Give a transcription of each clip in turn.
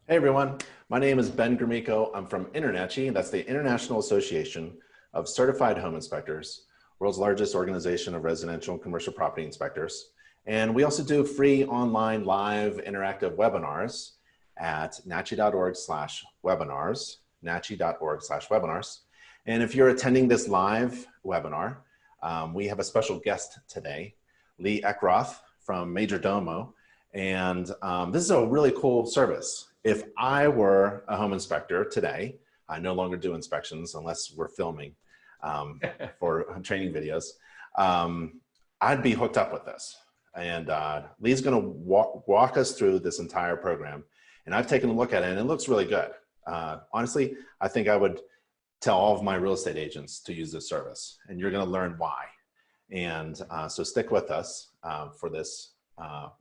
Hey everyone, my name is Ben Gromyko. I'm from InterNACHI, that's the International Association of Certified Home Inspectors, world's largest organization of residential and commercial property inspectors. And we also do free online live interactive webinars at nachi.org/webinars, nachi.org/webinars. And if you're attending this live webinar, we have a special guest today, Lee Eckroth from Majordomo. And this is a really cool service. If I were a home inspector today, I no longer do inspections unless we're filming for training videos, I'd be hooked up with this. And Lee's gonna walk us through this entire program. And I've taken a look at it and it looks really good. Honestly, I think I would tell all of my real estate agents to use this service, and you're gonna learn why. And so stick with us for this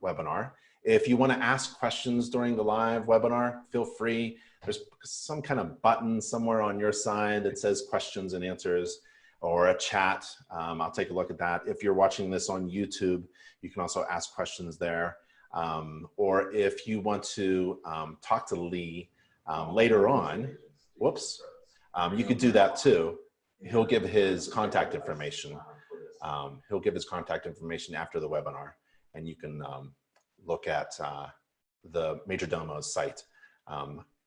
webinar. If you want to ask questions during the live webinar, feel free. There's some kind of button somewhere on your side that says questions and answers, or a chat. I'll take a look at that. If you're watching this on YouTube, you can also ask questions there. Or if you want to talk to Lee later on, whoops, you could do that too. He'll give his contact information. He'll give his contact information after the webinar, and you can look at the Majordomo's site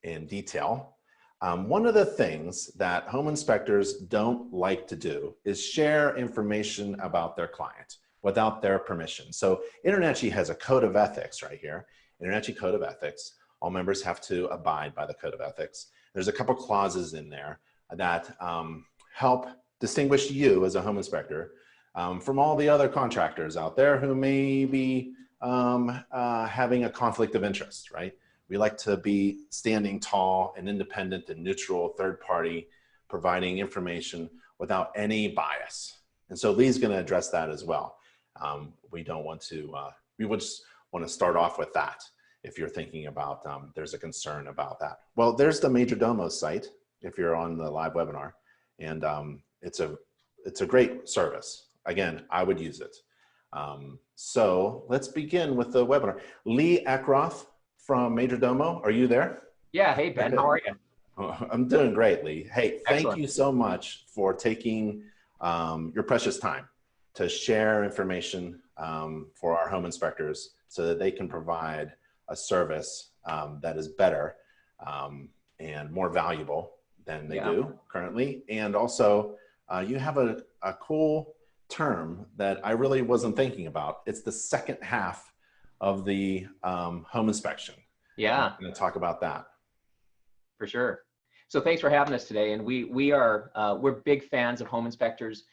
in detail. One of the things that home inspectors don't like to do is share information about their client without their permission. So InterNACHI has a code of ethics right here, InterNACHI Code of Ethics. All members have to abide by the Code of Ethics. There's a couple clauses in there that help distinguish you as a home inspector from all the other contractors out there who may be having a conflict of interest, right? We like to be standing tall and independent and neutral third party, providing information without any bias. And so Lee's going to address that as well. We don't want to, we would just want to start off with that if you're thinking about, there's a concern about that. Well, there's the Majordomo site if you're on the live webinar, and it's a great service. Again, I would use it. So let's begin with the webinar. Lee Eckroth from Majordomo, are you there? Yeah, hey Ben, how are you? I'm doing great, Lee. Hey, thank Excellent. you so much for taking your precious time to share information for our home inspectors so that they can provide a service that is better and more valuable than they do currently. And also, you have a cool term that I really wasn't thinking about. It's the second half of the home inspection. Yeah, I'm going to talk about that. for sure. So thanks for having us today. And we're big fans of home inspectors.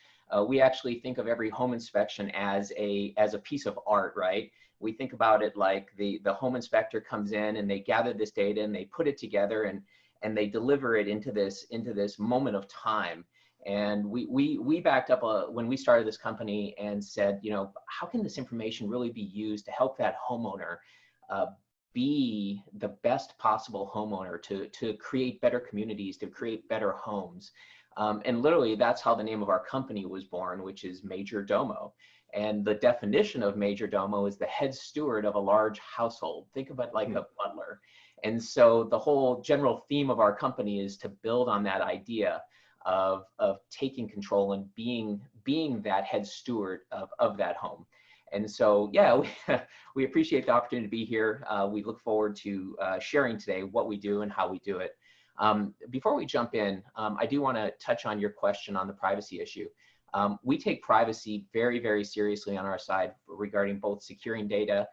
We actually think of every home inspection as a piece of art, right? We think about it like the home inspector comes in and they gather this data and they put it together and they deliver it into this moment of time. And we backed up when we started this company and said, you know, how can this information really be used to help that homeowner be the best possible homeowner to create better communities, to create better homes? And literally, that's how the name of our company was born, which is Majordomo. And the definition of Majordomo is the head steward of a large household. Think of it like a butler. And so the whole general theme of our company is to build on that idea of taking control and being that head steward of that home. And so, yeah, we appreciate the opportunity to be here. We look forward to sharing today what we do and how we do it. Before we jump in, I do want to touch on your question on the privacy issue. We take privacy very, very seriously on our side regarding both securing data,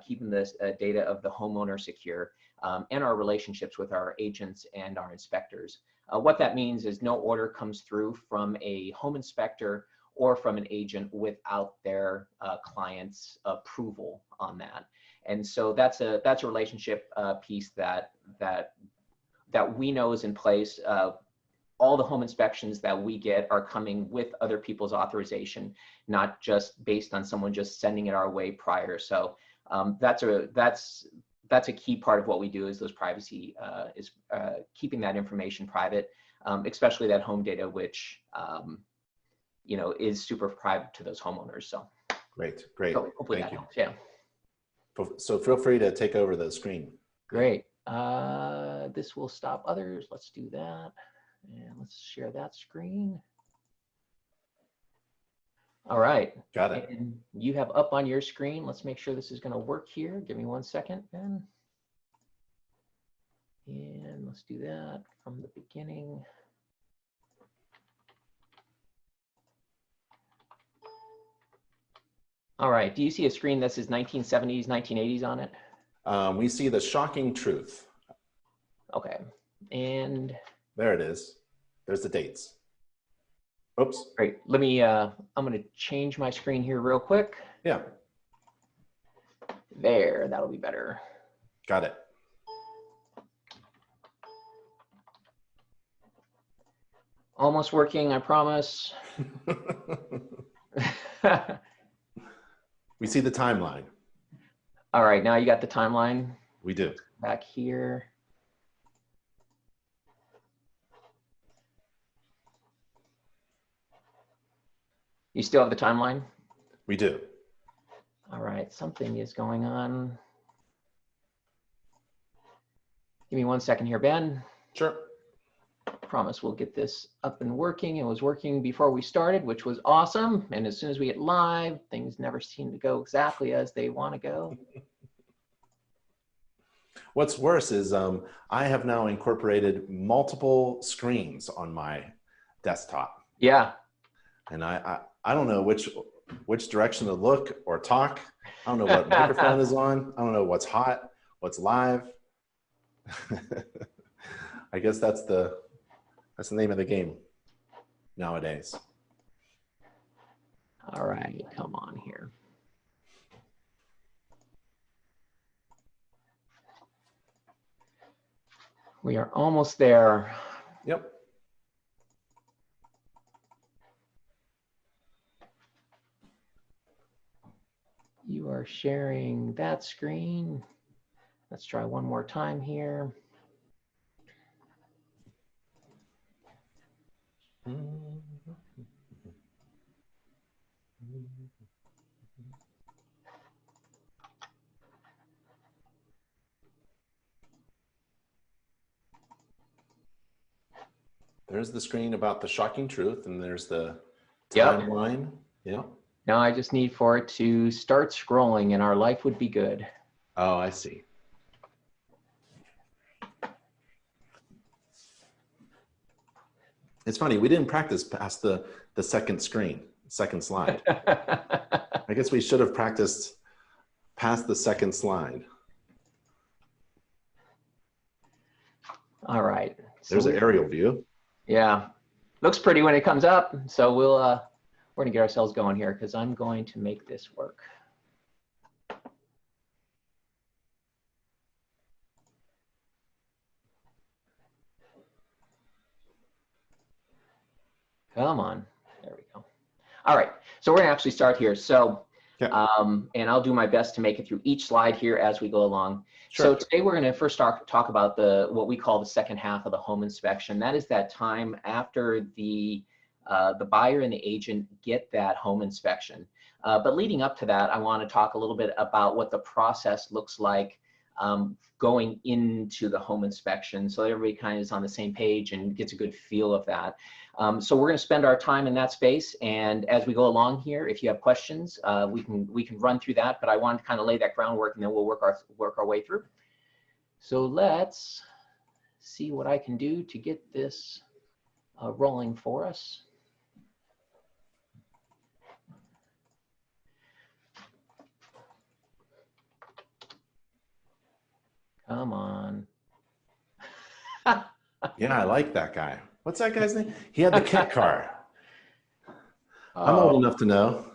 keeping this data of the homeowner secure, and our relationships with our agents and our inspectors. What that means is no order comes through from a home inspector or from an agent without their client's approval on that. And so that's a relationship piece that we know is in place. All the home inspections that we get are coming with other people's authorization, not just based on someone just sending it our way prior. So that's a key part of what we do is those privacy, keeping that information private, especially that home data, which you know, is super private to those homeowners. So Great. So hopefully that helps. Yeah. So feel free to take over the screen. Great. This will stop others. Let's do that. And let's share that screen. All right. Got it. And you have up on your screen. Let's make sure this is going to work here. Give me 1 second, Ben. And let's do that from the beginning. All right. Do you see a screen that says 1970s, 1980s on it? We see the shocking truth. Okay. And there it is. There's the dates. Oops. Great. Let me, I'm going to change my screen here real quick. Yeah. There, that'll be better. Got it. Almost working, I promise. We see the timeline. All right, now you got the timeline. We do. Back here. You still have the timeline? We do. All right, something is going on. Give me 1 second here, Ben. Sure. Promise we'll get this up and working. It was working before we started, which was awesome. And as soon as we get live, things never seem to go exactly as they want to go. What's worse is I have now incorporated multiple screens on my desktop. Yeah. And I don't know which direction to look or talk. I don't know what microphone is on. I don't know what's hot, what's live. I guess that's the name of the game nowadays. All right, come on here. We are almost there. Yep. You are sharing that screen. Let's try one more time here. There's the screen about the shocking truth, and there's the timeline. Yeah. Now I just need for it to start scrolling and our life would be good. Oh, I see. It's funny, we didn't practice past the second slide. I guess we should have practiced past the second slide. All right. There's an aerial view. Yeah, looks pretty when it comes up. So we're gonna get ourselves going here because I'm going to make this work. Come on, there we go. All right, so we're gonna actually start here. So, and I'll do my best to make it through each slide here as we go along. Sure. So today we're gonna first talk about what we call the second half of the home inspection. That is that time after the buyer and the agent get that home inspection. But leading up to that, I want to talk a little bit about what the process looks like going into the home inspection, so everybody kind of is on the same page and gets a good feel of that. So we're going to spend our time in that space, and as we go along here, if you have questions, we can run through that. But I want to kind of lay that groundwork, and then we'll work our way through. So let's see what I can do to get this rolling for us. Come on. Yeah, I like that guy. What's that guy's name? He had the kit car. I'm old enough to know.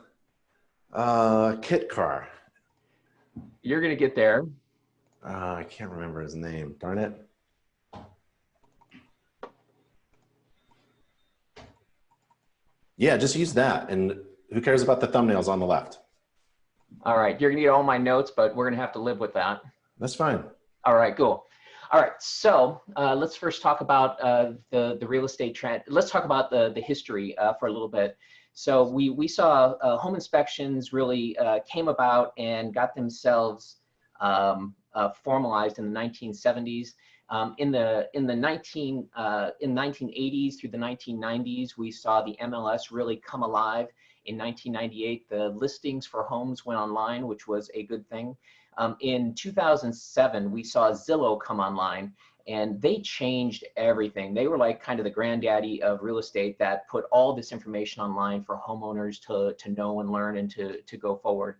Kit car. You're going to get there. I can't remember his name. Darn it. Yeah, just use that. And who cares about the thumbnails on the left? All right. You're going to get all my notes, but we're going to have to live with that. That's fine. All right, cool. All right, so let's first talk about the real estate trend. Let's talk about the history for a little bit. So we saw home inspections really came about and got themselves formalized in the 1970s. In the 1980s through the 1990s, we saw the MLS really come alive. In 1998, the listings for homes went online, which was a good thing. In 2007, we saw Zillow come online, and they changed everything. They were like kind of the granddaddy of real estate that put all this information online for homeowners to know and learn and to go forward.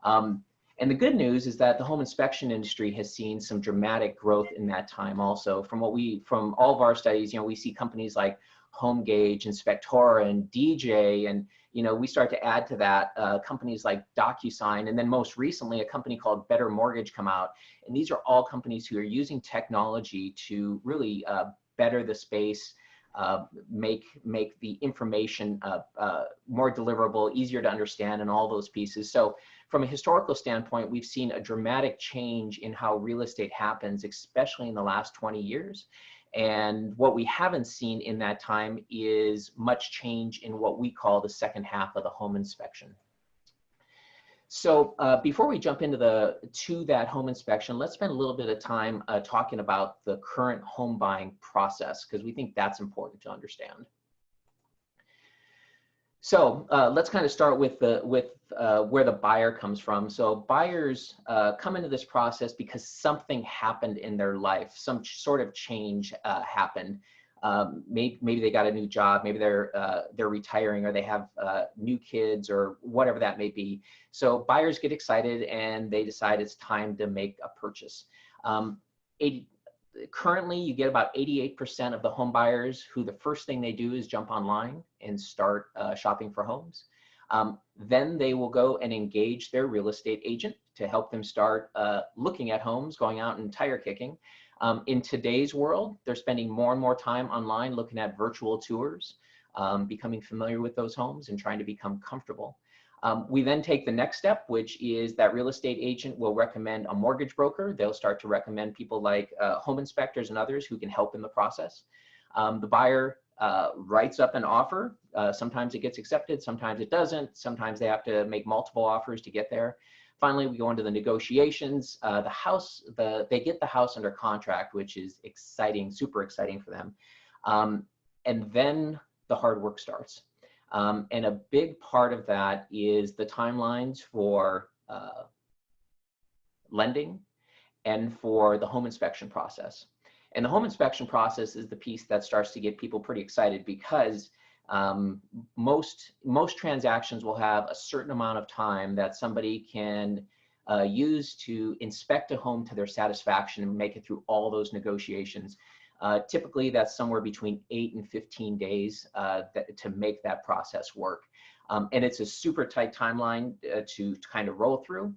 And the good news is that the home inspection industry has seen some dramatic growth in that time also. From all of our studies, we see companies like HomeGauge, Inspectora, and DJ, and we start to add to that companies like DocuSign, and then most recently a company called Better Mortgage come out. And these are all companies who are using technology to really better the space, make the information more deliverable, easier to understand, and all those pieces. So from a historical standpoint, we've seen a dramatic change in how real estate happens, especially in the last 20 years. And what we haven't seen in that time is much change in what we call the second half of the home inspection. So before we jump into that home inspection, let's spend a little bit of time talking about the current home buying process, because we think that's important to understand. So let's kind of start with where the buyer comes from. So buyers come into this process because something happened in their life, some sort of change happened. Maybe they got a new job, maybe they're retiring, or they have new kids, or whatever that may be. So buyers get excited and they decide it's time to make a purchase. Currently, you get about 88% of the home buyers who the first thing they do is jump online and start shopping for homes. Then they will go and engage their real estate agent to help them start looking at homes, going out and tire kicking. In today's world, they're spending more and more time online looking at virtual tours, becoming familiar with those homes and trying to become comfortable. We then take the next step, which is that real estate agent will recommend a mortgage broker. They'll start to recommend people like home inspectors and others who can help in the process. The buyer writes up an offer. Sometimes it gets accepted, sometimes it doesn't. Sometimes they have to make multiple offers to get there. Finally, we go into the negotiations. They get the house under contract, which is exciting, super exciting for them. And then the hard work starts. And a big part of that is the timelines for lending and for the home inspection process. And the home inspection process is the piece that starts to get people pretty excited, because most transactions will have a certain amount of time that somebody can use to inspect a home to their satisfaction and make it through all those negotiations. Typically, that's somewhere between 8 and 15 days to make that process work. And it's a super tight timeline to kind of roll through,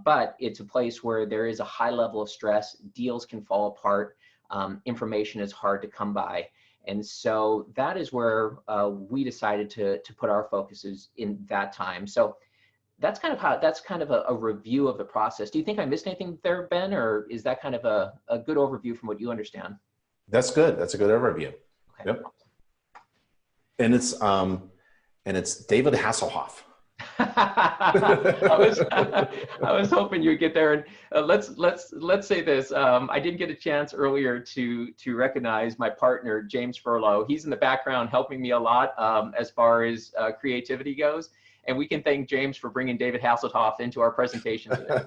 but it's a place where there is a high level of stress. Deals can fall apart. Information is hard to come by. And so that is where we decided to put our focuses in that time. So that's kind of a review of the process. Do you think I missed anything there, Ben, or is that kind of a good overview from what you understand? That's good. That's a good overview. Okay. Yep. And it's David Hasselhoff. I was hoping you'd get there. And let's say this. I didn't get a chance earlier to recognize my partner, James Furlow. He's in the background helping me a lot as far as creativity goes. And we can thank James for bringing David Hasselhoff into our presentation today.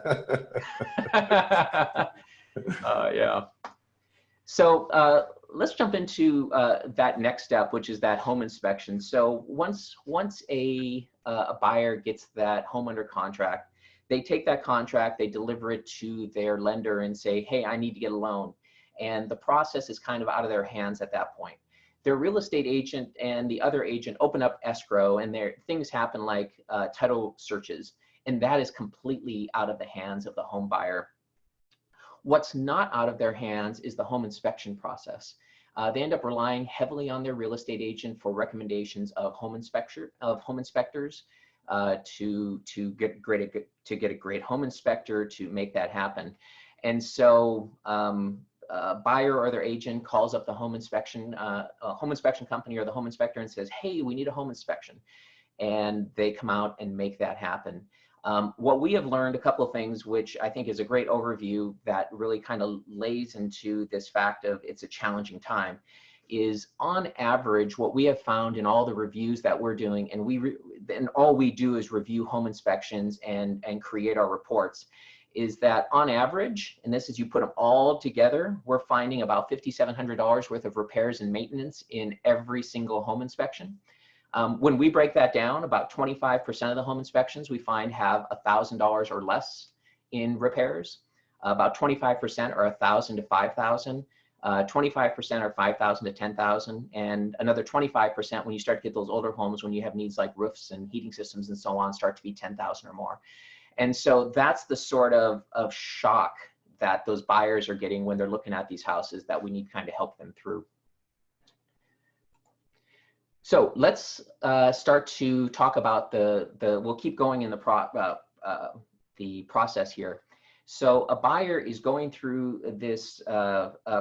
Yeah. So let's jump into that next step, which is that home inspection. So once a buyer gets that home under contract, they take that contract, they deliver it to their lender and say, hey, I need to get a loan. And the process is kind of out of their hands at that point. Their real estate agent and the other agent open up escrow, and things happen like title searches, and that is completely out of the hands of the home buyer. What's not out of their hands is the home inspection process. They end up relying heavily on their real estate agent for recommendations of home inspectors to get a great home inspector to make that happen. And so a buyer or their agent calls up the home inspection company or the home inspector and says, hey, we need a home inspection. And they come out and make that happen. What we have learned, a couple of things, which I think is a great overview that really kind of lays into this fact of it's a challenging time, is on average, what we have found in all the reviews that we're doing, and all we do is review home inspections and create our reports, is that on average, and this is you put them all together, we're finding about $5,700 worth of repairs and maintenance in every single home inspection. When we break that down, about 25% of the home inspections we find have $1,000 or less in repairs. About 25% are $1,000 to $5,000. 25% are $5,000 to $10,000, and another 25% when you start to get those older homes, when you have needs like roofs and heating systems and so on, start to be $10,000 or more. And so that's the sort of shock that those buyers are getting when they're looking at these houses that we need to kind of help them through. So let's start to talk about we'll keep going in the process here. So a buyer is going through this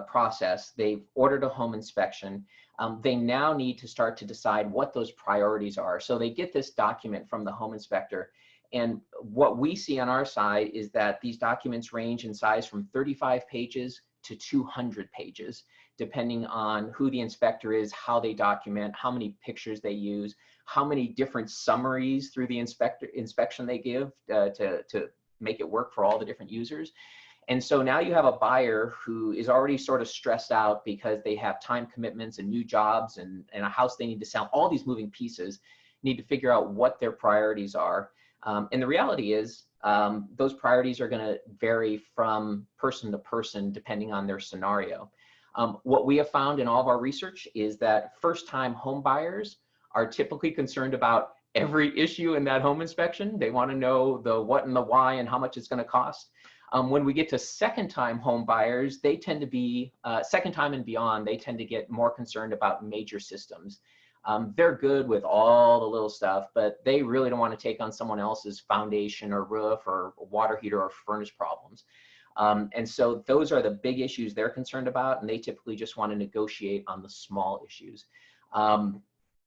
process. They've ordered a home inspection. They now need to start to decide what those priorities are. So they get this document from the home inspector. And what we see on our side is that these documents range in size from 35 pages to 200 pages, depending on who the inspector is, how they document, how many pictures they use, how many different summaries through the inspection they give to make it work for all the different users. And so now you have a buyer who is already sort of stressed out because they have time commitments and new jobs and a house they need to sell. All these moving pieces need to figure out what their priorities are. And the reality is those priorities are going to vary from person to person depending on their scenario. What we have found in all of our research is that first-time home buyers are typically concerned about every issue in that home inspection. They want to know the what and the why and how much it's going to cost. When we get to second-time home buyers, they tend to be, second time and beyond, they tend to get more concerned about major systems. They're good with all the little stuff, but they really don't want to take on someone else's foundation or roof or water heater or furnace problems. And so those are the big issues they're concerned about, and they typically just want to negotiate on the small issues.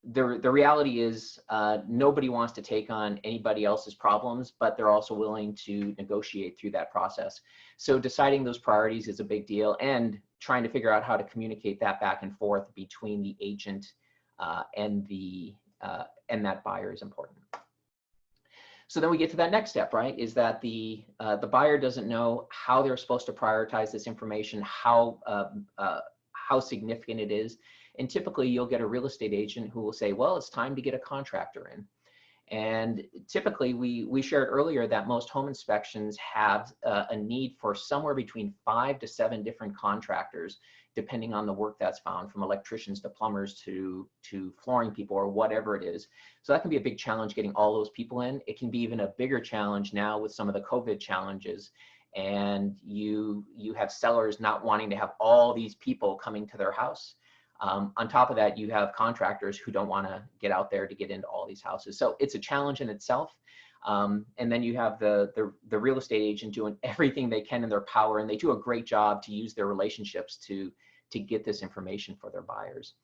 The reality is nobody wants to take on anybody else's problems, but they're also willing to negotiate through that process. So deciding those priorities is a big deal, and trying to figure out how to communicate that back and forth between the agent and that buyer is important. So then we get to that next step, right? Is that the buyer doesn't know how they're supposed to prioritize this information, how significant it is. And typically you'll get a real estate agent who will say, well, it's time to get a contractor in. And typically we shared earlier that most home inspections have a need for somewhere between 5 to 7 different contractors, depending on the work that's found, from electricians to plumbers to flooring people or whatever it is. So that can be a big challenge getting all those people in. It can be even a bigger challenge now with some of the COVID challenges. And you have sellers not wanting to have all these people coming to their house. On top of that, you have contractors who don't want to get out there to get into all these houses. So it's a challenge in itself. And then you have the real estate agent doing everything they can in their power, and they do a great job to use their relationships to get this information for their buyers.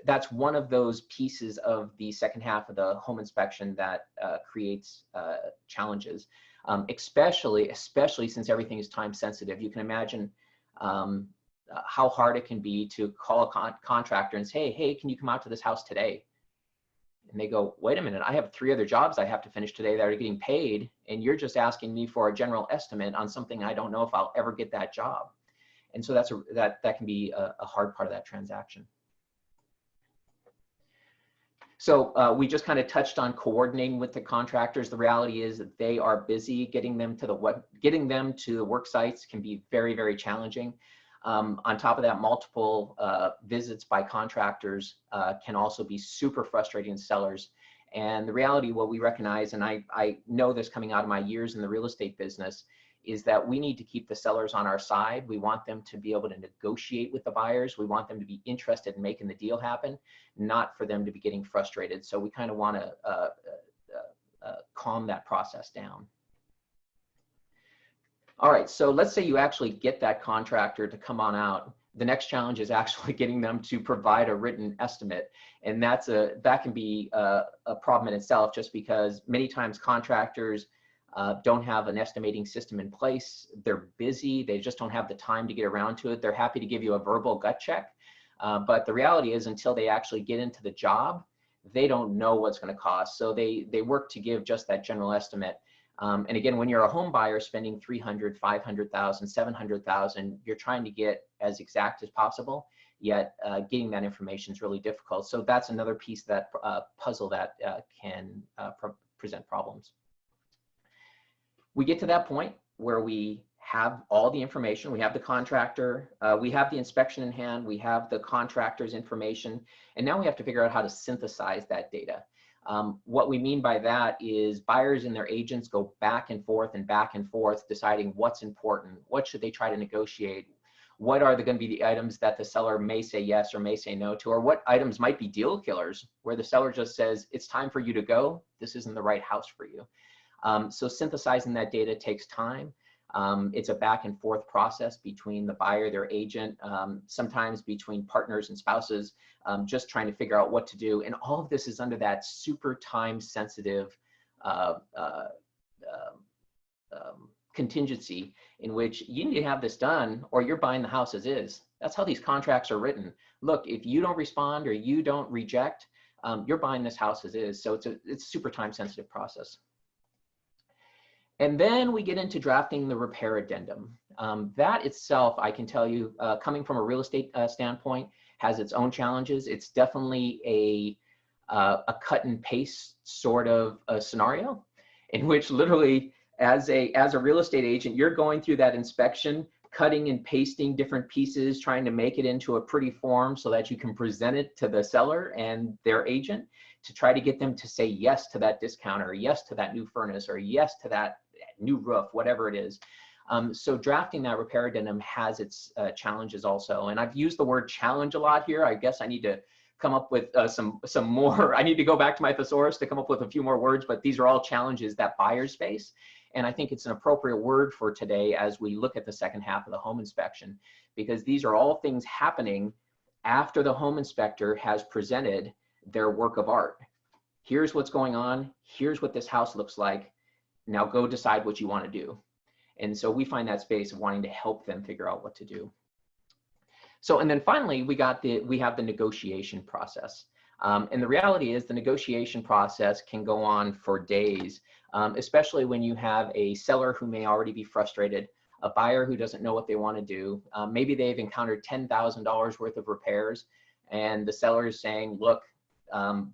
That's one of those pieces of the second half of the home inspection that creates challenges, especially since everything is time sensitive. You can imagine how hard it can be to call a contractor and say, hey, can you come out to this house today? And they go, wait a minute, I have 3 other jobs I have to finish today that are getting paid, and you're just asking me for a general estimate on something I don't know if I'll ever get that job. And so that can be a hard part of that transaction. So we just kind of touched on coordinating with the contractors. The reality is that they are busy. Getting them to the work sites can be very, very challenging. On top of that, multiple visits by contractors can also be super frustrating to sellers. And the reality, what we recognize, and I know this coming out of my years in the real estate business, is that we need to keep the sellers on our side. We want them to be able to negotiate with the buyers. We want them to be interested in making the deal happen, not for them to be getting frustrated. So we kind of want to calm that process down. All right, so let's say you actually get that contractor to come on out. The next challenge is actually getting them to provide a written estimate. And that can be a problem in itself, just because many times contractors don't have an estimating system in place. They're busy. They just don't have the time to get around to it. They're happy to give you a verbal gut check. But the reality is, until they actually get into the job, they don't know what's going to cost. So they work to give just that general estimate. And again, when you're a home buyer spending $300,000, $500,000, $700,000, you're trying to get as exact as possible, yet getting that information is really difficult. So that's another piece of that puzzle that can present problems. We get to that point where we have all the information. We have the contractor, we have the inspection in hand, we have the contractor's information, and now we have to figure out how to synthesize that data. What we mean by that is buyers and their agents go back and forth, deciding what's important, what should they try to negotiate, what are going to be the items that the seller may say yes or may say no to, or what items might be deal killers, where the seller just says, it's time for you to go, this isn't the right house for you. So synthesizing that data takes time. It's a back and forth process between the buyer, their agent, sometimes between partners and spouses, just trying to figure out what to do. And all of this is under that super time sensitive contingency, in which you need to have this done or you're buying the house as is. That's how these contracts are written. Look, if you don't respond or you don't reject, you're buying this house as is. So it's a super time sensitive process. And then we get into drafting the repair addendum. That itself, I can tell you, coming from a real estate standpoint, has its own challenges. It's definitely a cut and paste sort of a scenario, in which literally, as a real estate agent, you're going through that inspection, cutting and pasting different pieces, trying to make it into a pretty form so that you can present it to the seller and their agent to try to get them to say yes to that discount, or yes to that new furnace, or yes to that new roof, whatever it is. So drafting that repair addendum has its challenges also. And I've used the word challenge a lot here. I guess I need to come up with some more. I need to go back to my thesaurus to come up with a few more words, but these are all challenges that buyers face. And I think it's an appropriate word for today as we look at the second half of the home inspection, because these are all things happening after the home inspector has presented their work of art. Here's what's going on. Here's what this house looks like. Now go decide what you want to do. And so we find that space of wanting to help them figure out what to do. So, and then finally, we have the negotiation process. And the reality is the negotiation process can go on for days, especially when you have a seller who may already be frustrated, a buyer who doesn't know what they want to do. Maybe they've encountered $10,000 worth of repairs, and the seller is saying, look,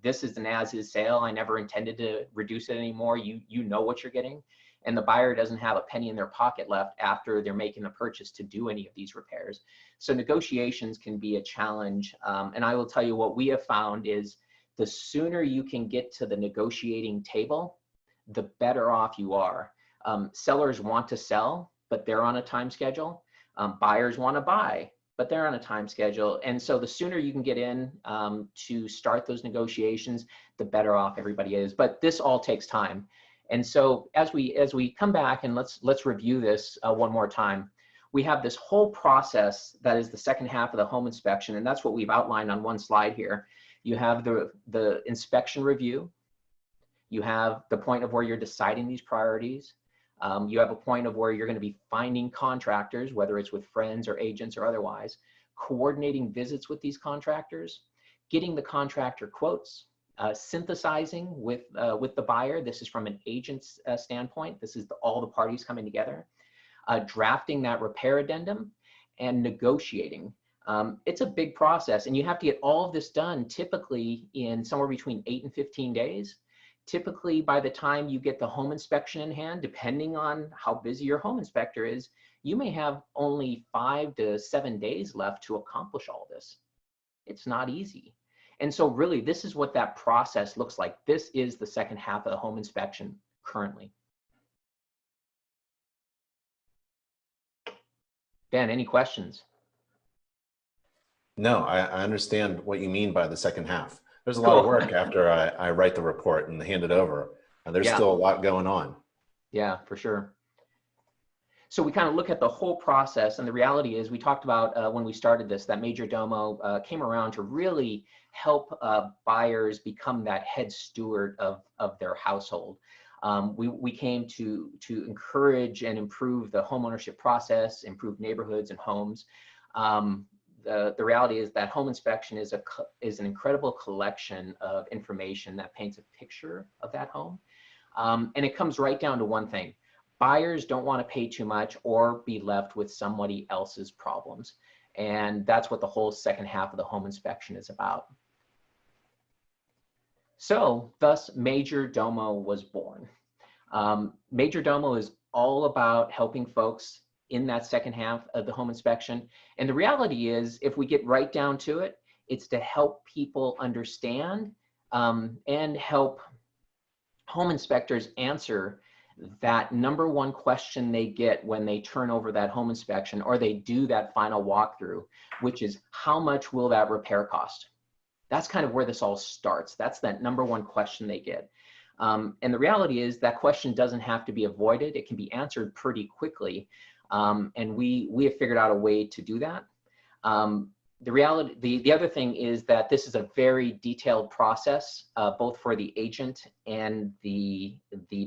this is an as-is sale. I never intended to reduce it anymore. You know what you're getting. And the buyer doesn't have a penny in their pocket left after they're making the purchase to do any of these repairs. So negotiations can be a challenge. And I will tell you what we have found is the sooner you can get to the negotiating table, the better off you are. Sellers want to sell, but they're on a time schedule. Buyers want to buy, but they're on a time schedule. And so the sooner you can get in to start those negotiations, the better off everybody is. But this all takes time. And so as we come back and let's review this one more time, we have this whole process that is the second half of the home inspection, and that's what we've outlined on one slide here. You have the inspection review. You have the point of where you're deciding these priorities. You have a point of where you're going to be finding contractors, whether it's with friends or agents or otherwise, coordinating visits with these contractors, getting the contractor quotes, synthesizing with the buyer. This is from an agent's standpoint. This is all the parties coming together. Drafting that repair addendum and negotiating. It's a big process, and you have to get all of this done typically in somewhere between 8 and 15 days. Typically, by the time you get the home inspection in hand, depending on how busy your home inspector is, you may have only 5 to 7 days left to accomplish all this. It's not easy. And so really, this is what that process looks like. This is the second half of the home inspection currently. Ben, any questions? No, I understand what you mean by the second half. There's a lot of work after I write the report and hand it over. And there's still a lot going on. Yeah, for sure. So we kind of look at the whole process, and the reality is we talked about when we started this, that Majordomo came around to really help buyers become that head steward of their household. We came to encourage and improve the homeownership process, improve neighborhoods and homes. The reality is that home inspection is an incredible collection of information that paints a picture of that home. And it comes right down to one thing. Buyers don't want to pay too much or be left with somebody else's problems. And that's what the whole second half of the home inspection is about. So thus Majordomo was born. Majordomo is all about helping folks in that second half of the home inspection. And the reality is, if we get right down to it, it's to help people understand and help home inspectors answer that number one question they get when they turn over that home inspection or they do that final walkthrough, which is, how much will that repair cost? That's kind of where this all starts. That's that number one question they get. And the reality is that question doesn't have to be avoided. It can be answered pretty quickly. And we have figured out a way to do that. The other thing is that this is a very detailed process, both for the agent and the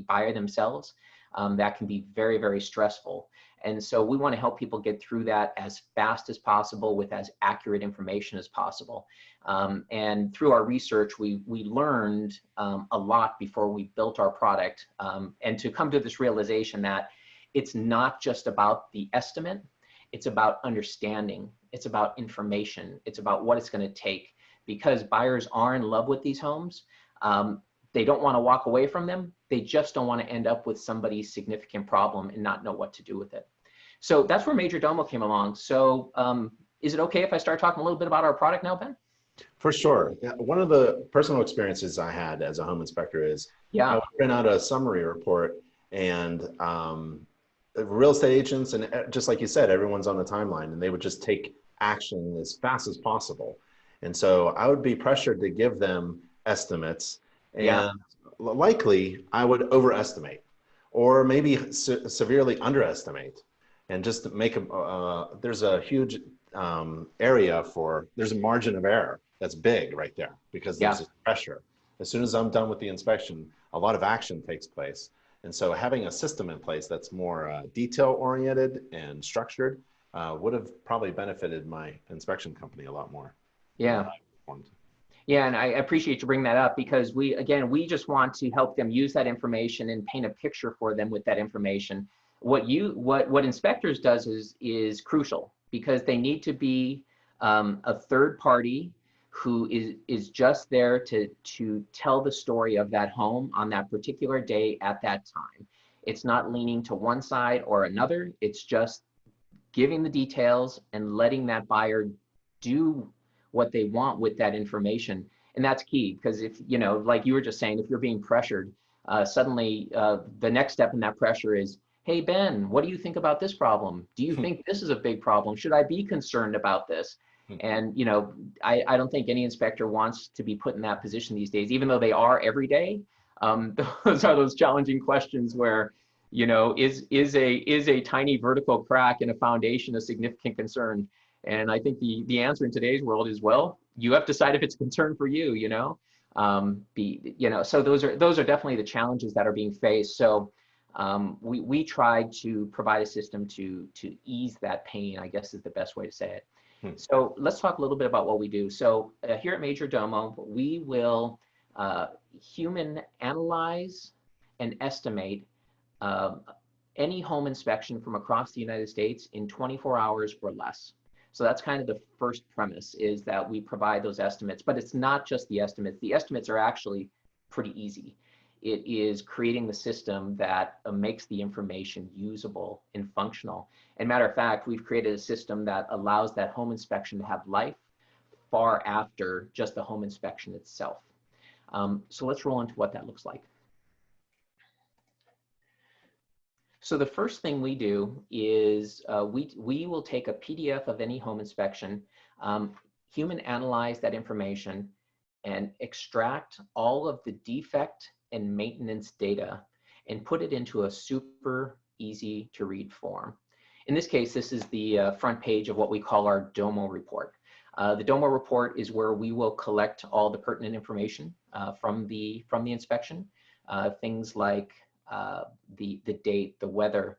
buyer themselves. That can be very, very stressful. And so we want to help people get through that as fast as possible with as accurate information as possible. And through our research, we learned a lot before we built our product, and to come to this realization that it's not just about the estimate, it's about understanding, it's about information, it's about what it's going to take, because buyers are in love with these homes. They don't want to walk away from them. They just don't want to end up with somebody's significant problem and not know what to do with it. So that's where Majordomo came along. So is it okay if I start talking a little bit about our product now, Ben? For sure. Yeah, one of the personal experiences I had as a home inspector is I would print out a summary report, and real estate agents, and just like you said, everyone's on the timeline, and they would just take action as fast as possible. And so I would be pressured to give them estimates, and likely I would overestimate or maybe severely underestimate, and just make there's a huge area there's a margin of error that's big right there, because there's this pressure. As soon as I'm done with the inspection, a lot of action takes place. And so having a system in place that's more detail-oriented and structured would have probably benefited my inspection company a lot more. Yeah. Yeah, and I appreciate you bringing that up, because we just want to help them use that information and paint a picture for them with that information. What inspectors does is crucial, because they need to be a third party who is just there to tell the story of that home on that particular day at that time. It's not leaning to one side or another. It's just giving the details and letting that buyer do what they want with that information. And that's key, because if, like you were just saying, if you're being pressured, suddenly the next step in that pressure is, hey, Ben, what do you think about this problem? Do you think this is a big problem? Should I be concerned about this? And, I don't think any inspector wants to be put in that position these days, even though they are every day. Those are those challenging questions where, is a tiny vertical crack in a foundation a significant concern? And I think the answer in today's world is, well, you have to decide if it's a concern for you, so those are definitely the challenges that are being faced. So we tried to provide a system to ease that pain, I guess is the best way to say it. So let's talk a little bit about what we do. So here at Majordomo, we will human analyze and estimate any home inspection from across the United States in 24 hours or less. So that's kind of the first premise, is that we provide those estimates, but it's not just the estimates. The estimates are actually pretty easy. It is creating the system that makes the information usable and functional. And matter of fact, we've created a system that allows that home inspection to have life far after just the home inspection itself. So let's roll into what that looks like. So the first thing we do is we will take a PDF of any home inspection, human analyze that information, and extract all of the defect and maintenance data and put it into a super easy to read form. In this case, this is the front page of what we call our Domo report. The Domo report is where we will collect all the pertinent information from the inspection, things like the date, the weather.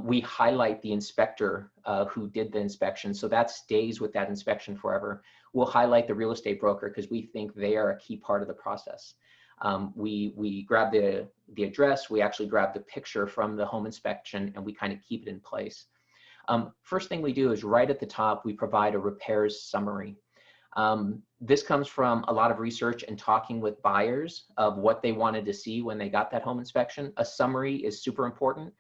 We highlight the inspector who did the inspection, so that stays with that inspection forever. We'll highlight the real estate broker because we think they are a key part of the process. We grab the address, we actually grab the picture from the home inspection, and we kind of keep it in place. First thing we do is right at the top, we provide a repairs summary. This comes from a lot of research and talking with buyers of what they wanted to see when they got that home inspection. A summary is super important.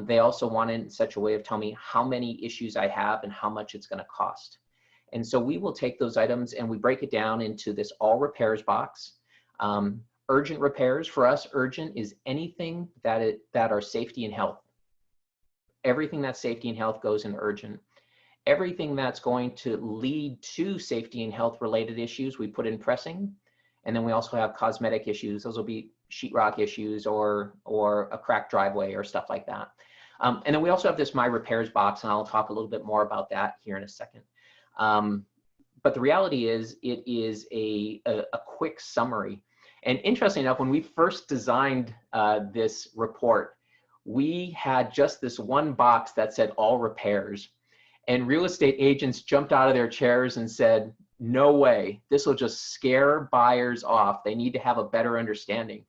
They also want it in such a way of telling me how many issues I have and how much it's going to cost. And so we will take those items and we break it down into this all repairs box. Urgent repairs, for us, urgent is anything that are safety and health. Everything that's safety and health goes in urgent. Everything that's going to lead to safety and health related issues, we put in pressing. And then we also have cosmetic issues. Those will be sheetrock issues or a cracked driveway or stuff like that. And then we also have this My Repairs box, and I'll talk a little bit more about that here in a second. But the reality is, it is a quick summary. And interesting enough, when we first designed this report, we had just this one box that said all repairs, and real estate agents jumped out of their chairs and said, no way, this will just scare buyers off. They need to have a better understanding.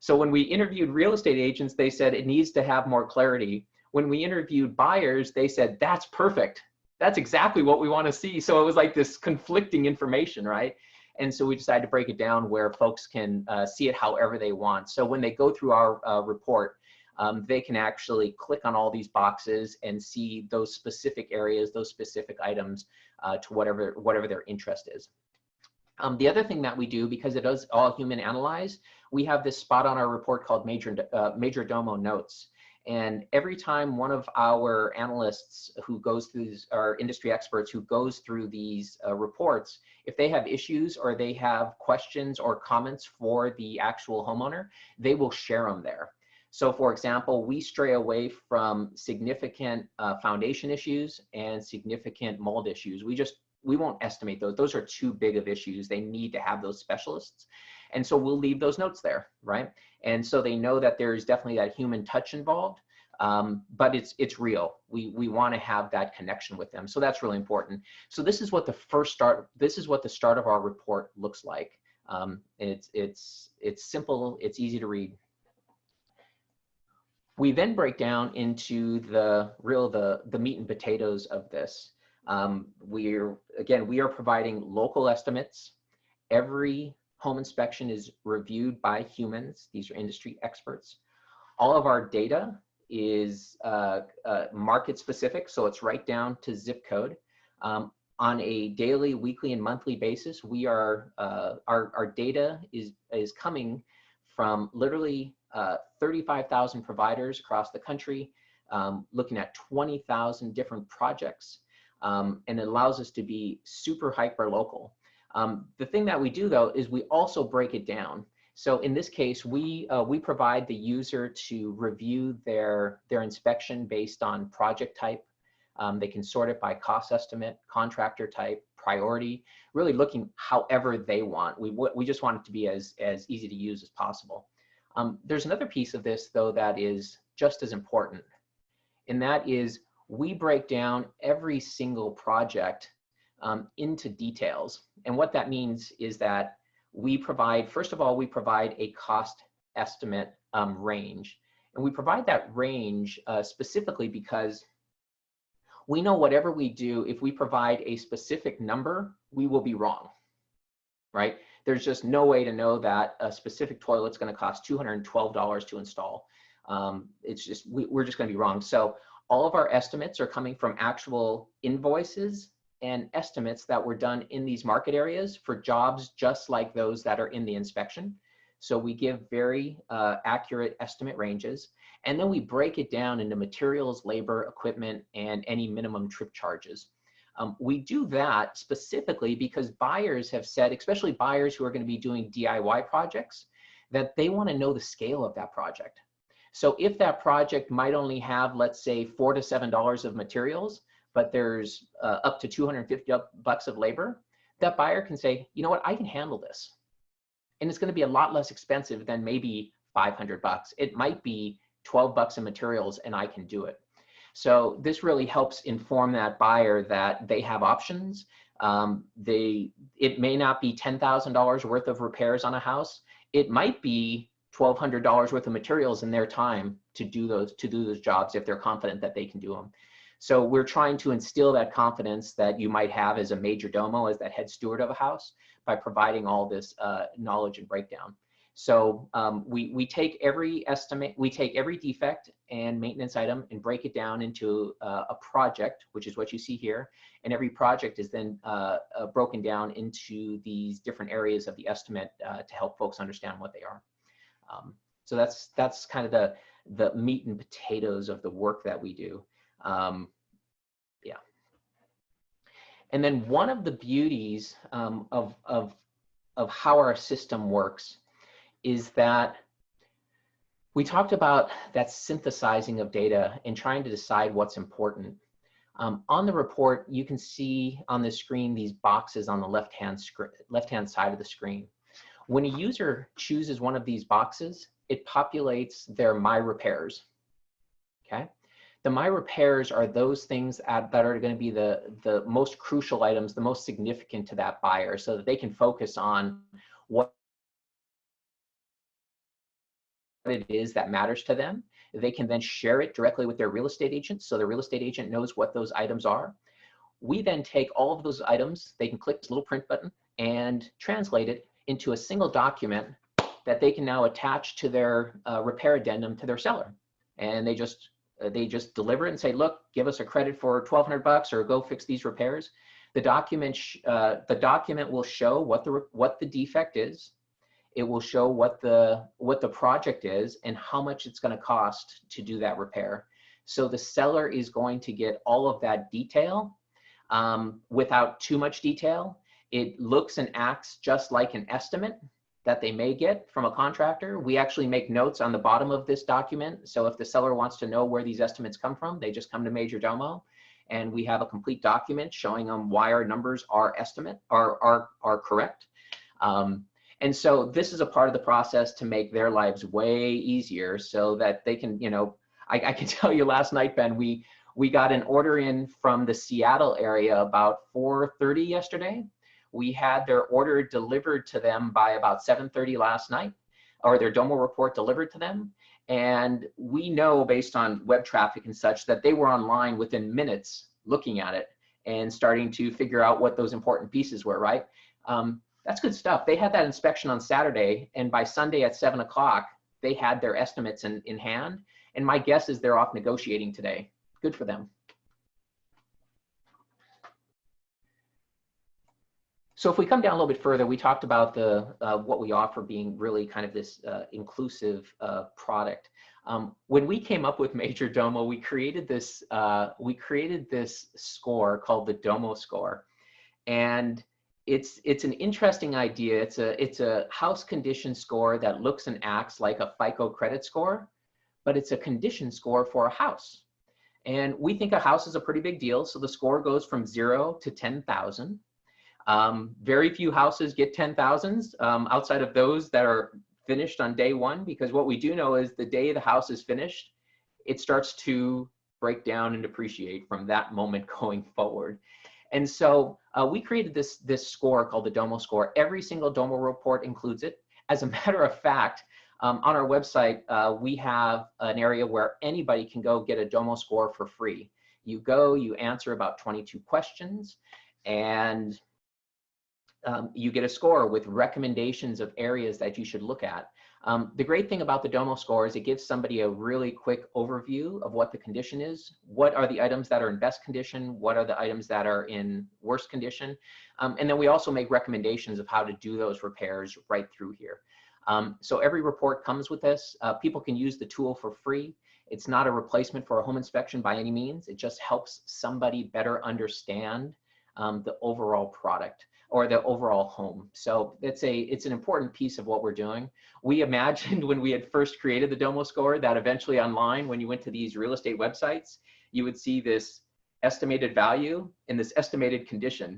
So when we interviewed real estate agents, they said it needs to have more clarity. When we interviewed buyers, they said, that's perfect. That's exactly what we want to see. So it was like this conflicting information, right? And so we decided to break it down where folks can see it however they want. So when they go through our report, they can actually click on all these boxes and see those specific areas, those specific items to whatever their interest is. The other thing that we do, because it is all human analyzed, we have this spot on our report called Majordomo notes. And every time one of our analysts who goes through these, our industry experts who goes through these reports, if they have issues or they have questions or comments for the actual homeowner, they will share them there. So for example, we stray away from significant foundation issues and significant mold issues. We won't estimate those. Those are too big of issues. They need to have those specialists. And so we'll leave those notes there, right? And so they know that there is definitely that human touch involved, but it's real. We want to have that connection with them. So that's really important. So this is what the start of our report looks like. It's simple, it's easy to read. We then break down into the meat and potatoes of this. We are providing local estimates. Every home inspection is reviewed by humans. These are industry experts. All of our data is market specific, so it's right down to zip code. On a daily, weekly, and monthly basis, our data is coming from literally 35,000 providers across the country, looking at 20,000 different projects, and it allows us to be super hyper local. The thing that we do though is we also break it down. So in this case, we provide the user to review their inspection based on project type. They can sort it by cost estimate, contractor type, priority, really looking however they want. We just want it to be as easy to use as possible. There's another piece of this though that is just as important, and that is we break down every single project into details. And what that means is that we provide, first of all, we provide a cost estimate range. And we provide that range specifically because we know whatever we do, if we provide a specific number, we will be wrong, right? There's just no way to know that a specific toilet's going to cost $212 to install. It's just, we're just going to be wrong. So all of our estimates are coming from actual invoices and estimates that were done in these market areas for jobs just like those that are in the inspection. So we give very accurate estimate ranges, and then we break it down into materials, labor, equipment, and any minimum trip charges. We do that specifically because buyers have said, especially buyers who are going to be doing DIY projects, that they want to know the scale of that project. So if that project might only have, let's say, $4 to $7 of materials, but there's up to $250 of labor, that buyer can say, you know what, I can handle this. And it's going to be a lot less expensive than maybe $500. It might be $12 in materials and I can do it. So this really helps inform that buyer that they have options. It may not be $10,000 worth of repairs on a house. It might be $1,200 worth of materials in their time to do those jobs if they're confident that they can do them. So we're trying to instill that confidence that you might have as a majordomo, as that head steward of a house, by providing all this knowledge and breakdown. So we take every defect and maintenance item and break it down into a project, which is what you see here. And every project is then broken down into these different areas of the estimate to help folks understand what they are. So that's kind of the meat and potatoes of the work that we do. Yeah. And then one of the beauties of how our system works is that we talked about that synthesizing of data and trying to decide what's important. On the report, you can see on the screen these boxes on the left-hand side of the screen. When a user chooses one of these boxes, it populates their My Repairs. Okay? The My Repairs are those things that are going to be the most crucial items, the most significant to that buyer, so that they can focus on what it is that matters to them. They can then share it directly with their real estate agent, so the real estate agent knows what those items are. We then take all of those items, they can click this little print button and translate it into a single document that they can now attach to their repair addendum to their seller. And they just deliver it and say, look, give us a credit for $1,200 or go fix these repairs. The document will show what the defect is. It will show what the project is and how much it's going to cost to do that repair. So the seller is going to get all of that detail without too much detail. It looks and acts just like an estimate that they may get from a contractor. We actually make notes on the bottom of this document. So if the seller wants to know where these estimates come from, they just come to Majordomo, and we have a complete document showing them why our numbers are correct. And so this is a part of the process to make their lives way easier, so that they can, I can tell you last night, Ben, we got an order in from the Seattle area about 4:30 yesterday. We had their order delivered to them by about 7:30 last night, or their Domo report delivered to them. And we know, based on web traffic and such, that they were online within minutes looking at it and starting to figure out what those important pieces were, right? That's good stuff. They had that inspection on Saturday, and by Sunday at 7 o'clock, they had their estimates in hand. And my guess is they're off negotiating today. Good for them. So if we come down a little bit further, we talked about what we offer being really kind of this inclusive product. When we came up with Majordomo, we created this score called the Domo score, and it's an interesting idea. It's a house condition score that looks and acts like a FICO credit score, but it's a condition score for a house. And we think a house is a pretty big deal, so the score goes from 0 to 10,000. Very few houses get 10,000s outside of those that are finished on day one, because what we do know is the day the house is finished, it starts to break down and depreciate from that moment going forward. And so we created this score called the Domo score. Every single Domo report includes it. As a matter of fact, on our website, we have an area where anybody can go get a Domo score for free. You go, you answer about 22 questions, and you get a score with recommendations of areas that you should look at. The great thing about the Domo score is it gives somebody a really quick overview of what the condition is. What are the items that are in best condition? What are the items that are in worst condition? And then we also make recommendations of how to do those repairs right through here. So every report comes with this. People can use the tool for free. It's not a replacement for a home inspection by any means. It just helps somebody better understand the overall product or the overall home. So it's an important piece of what we're doing. We imagined when we had first created the Domo score that eventually online, when you went to these real estate websites, you would see this estimated value and this estimated condition.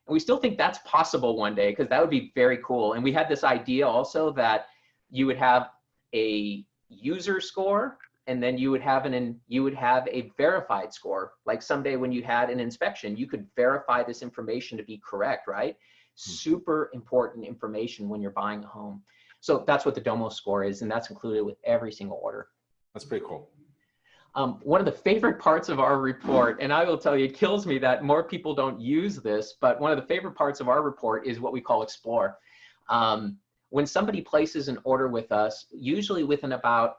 And we still think that's possible one day, because that would be very cool. And we had this idea also that you would have a user score, and then you would have a verified score. Like someday when you had an inspection, you could verify this information to be correct, right? Super important information when you're buying a home. So that's what the Domo score is, and that's included with every single order. That's pretty cool. One of the favorite parts of our report, and I will tell you, it kills me that more people don't use this, but one of the favorite parts of our report is what we call Explore. When somebody places an order with us, it's usually within about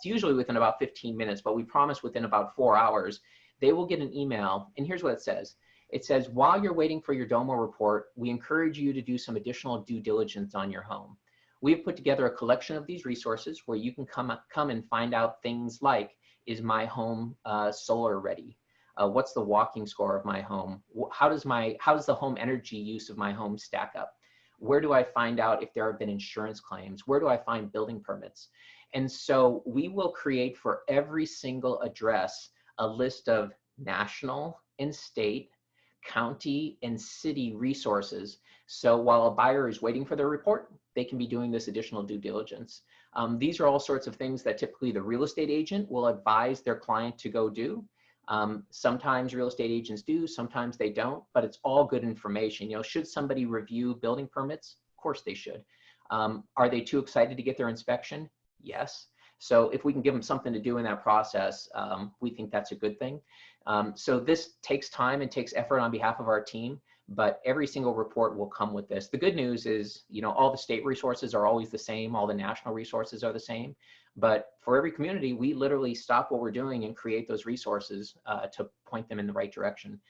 15 minutes, but we promise within about 4 hours, they will get an email. And here's what it says. It says, while you're waiting for your Domo report, we encourage you to do some additional due diligence on your home. We have put together a collection of these resources where you can come and find out things like, is my home solar ready? What's the walking score of my home? How does the home energy use of my home stack up? Where do I find out if there have been insurance claims? Where do I find building permits? And so we will create for every single address a list of national and state, county, and city resources. So while a buyer is waiting for their report, they can be doing this additional due diligence. These are all sorts of things that typically the real estate agent will advise their client to go do. Sometimes real estate agents do, sometimes they don't, but it's all good information. You know, should somebody review building permits? Of course they should. Are they too excited to get their inspection? Yes. So if we can give them something to do in that process, we think that's a good thing. So this takes time and takes effort on behalf of our team, but every single report will come with this. The good news is, you know, all the state resources are always the same. All the national resources are the same. But for every community, we literally stop what we're doing and create those resources to point them in the right direction,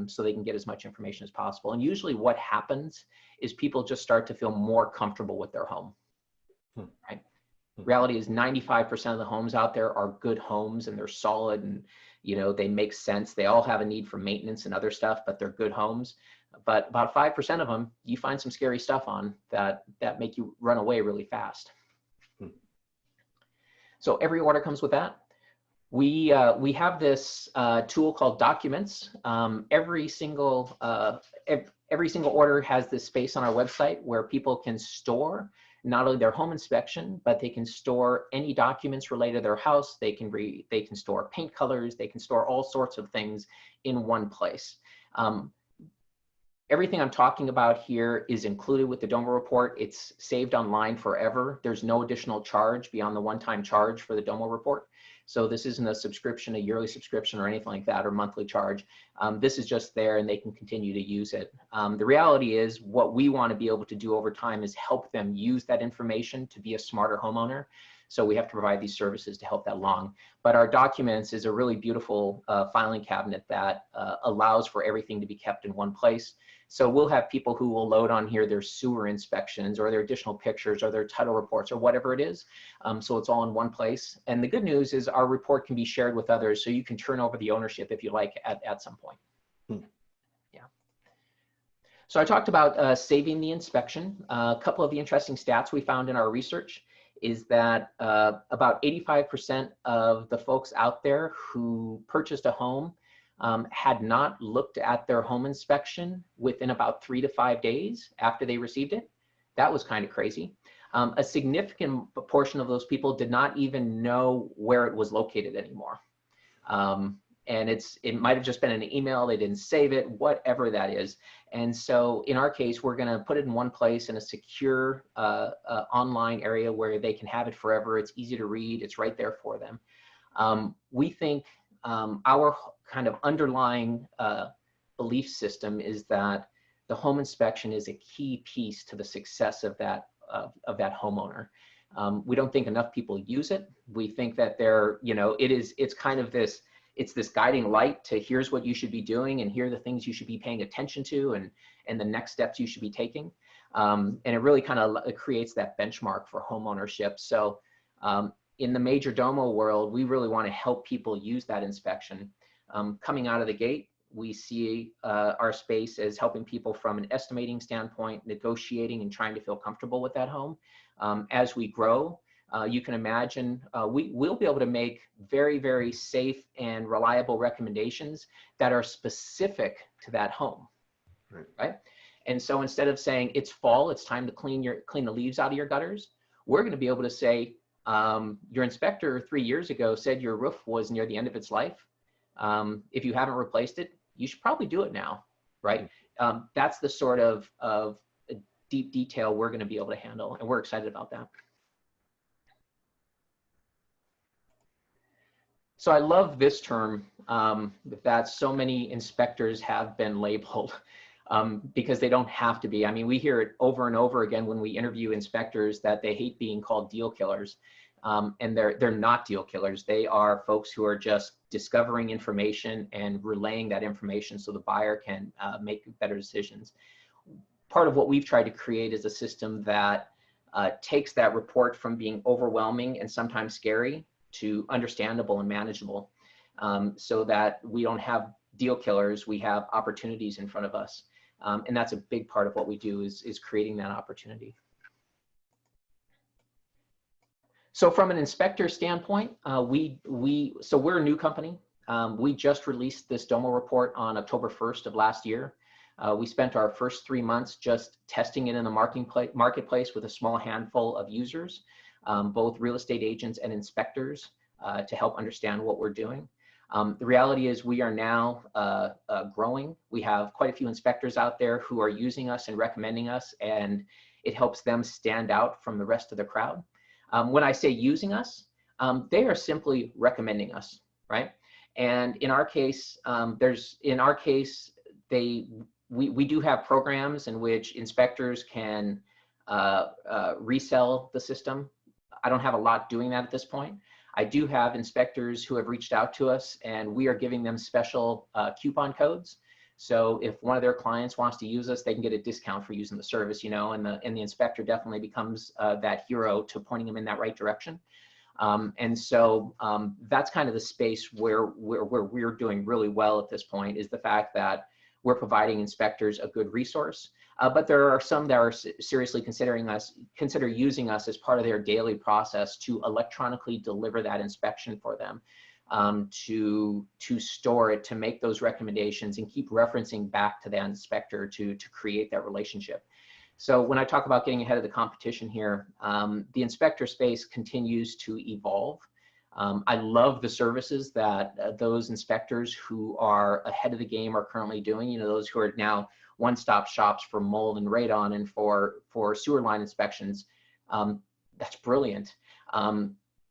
so they can get as much information as possible. And usually what happens is people just start to feel more comfortable with their home, right? Reality is 95% of the homes out there are good homes, and they're solid, and you know, they make sense. They all have a need for maintenance and other stuff, but they're good homes. But about 5% of them, you find some scary stuff on that make you run away really fast. So every order comes with that. We have this tool called Documents. Every single order has this space on our website where people can store not only their home inspection, but they can store any documents related to their house. They can store paint colors. They can store all sorts of things in one place. Everything I'm talking about here is included with the Domo report. It's saved online forever. There's no additional charge beyond the one-time charge for the Domo report. So this isn't a subscription, a yearly subscription or anything like that, or monthly charge. This is just there, and they can continue to use it. The reality is, what we want to be able to do over time is help them use that information to be a smarter homeowner. So we have to provide these services to help that along. But our Documents is a really beautiful filing cabinet that allows for everything to be kept in one place. So we'll have people who will load on here their sewer inspections or their additional pictures or their title reports or whatever it is. So it's all in one place. And the good news is our report can be shared with others, so you can turn over the ownership if you like at some point. Yeah. So I talked about saving the inspection. A couple of the interesting stats we found in our research is that about 85% of the folks out there who purchased a home had not looked at their home inspection within about 3 to 5 days after they received it. That was kind of crazy. A significant portion of those people did not even know where it was located anymore. And it might have just been an email, they didn't save it, whatever that is. And so in our case, we're gonna put it in one place in a secure online area where they can have it forever. It's easy to read, it's right there for them. We think our kind of underlying belief system is that the home inspection is a key piece to the success of that homeowner. We don't think enough people use it. We think that it's kind of this, it's this guiding light to here's what you should be doing, and here are the things you should be paying attention to, and the next steps you should be taking. And it really kind of creates that benchmark for home ownership. So in the Majordomo world, we really want to help people use that inspection. Coming out of the gate, We see our space as helping people from an estimating standpoint, negotiating and trying to feel comfortable with that home. As we grow, you can imagine we'll be able to make very, very safe and reliable recommendations that are specific to that home, right? And so instead of saying it's fall, it's time to clean the leaves out of your gutters, we're going to be able to say your inspector 3 years ago said your roof was near the end of its life. If you haven't replaced it, you should probably do it now, right? That's the sort of deep detail we're going to be able to handle, and we're excited about that. So I love this term that so many inspectors have been labeled because they don't have to be. I mean, we hear it over and over again when we interview inspectors that they hate being called deal killers. And they're not deal killers. They are folks who are just discovering information and relaying that information so the buyer can make better decisions. Part of what we've tried to create is a system that takes that report from being overwhelming and sometimes scary to understandable and manageable, so that we don't have deal killers, we have opportunities in front of us. And that's a big part of what we do is creating that opportunity. So from an inspector standpoint, so we're a new company. We just released this Domo report on October 1st of last year. We spent our first 3 months just testing it in the marketplace with a small handful of users, both real estate agents and inspectors, to help understand what we're doing. The reality is we are now growing. We have quite a few inspectors out there who are using us and recommending us, and it helps them stand out from the rest of the crowd. When I say using us, they are simply recommending us, right? And in our case, we do have programs in which inspectors can resell the system. I don't have a lot doing that at this point. I do have inspectors who have reached out to us, and we are giving them special coupon codes. So if one of their clients wants to use us, they can get a discount for using the service, you know, and the inspector definitely becomes that hero to pointing them in that right direction. And so that's kind of the space where we're doing really well at this point, is the fact that we're providing inspectors a good resource. But there are some that are seriously consider using us as part of their daily process to electronically deliver that inspection for them, to store it, to make those recommendations and keep referencing back to that inspector to create that relationship. So when I talk about getting ahead of the competition here, the inspector space continues to evolve. I love the services that those inspectors who are ahead of the game are currently doing. You know, those who are now one-stop shops for mold and radon and for sewer line inspections. That's brilliant.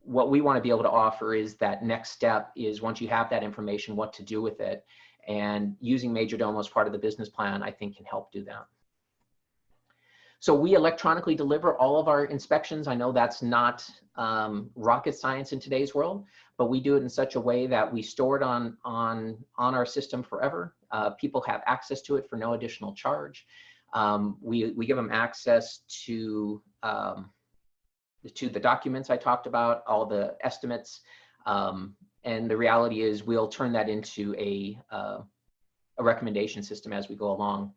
What we want to be able to offer is that next step is, once you have that information, what to do with it. And using Majordomo as part of the business plan, I think, can help do that. So we electronically deliver all of our inspections. I know that's not rocket science in today's world, but we do it in such a way that we store it on our system forever. People have access to it for no additional charge. We give them access to the documents I talked about, all the estimates, and the reality is we'll turn that into a recommendation system as we go along.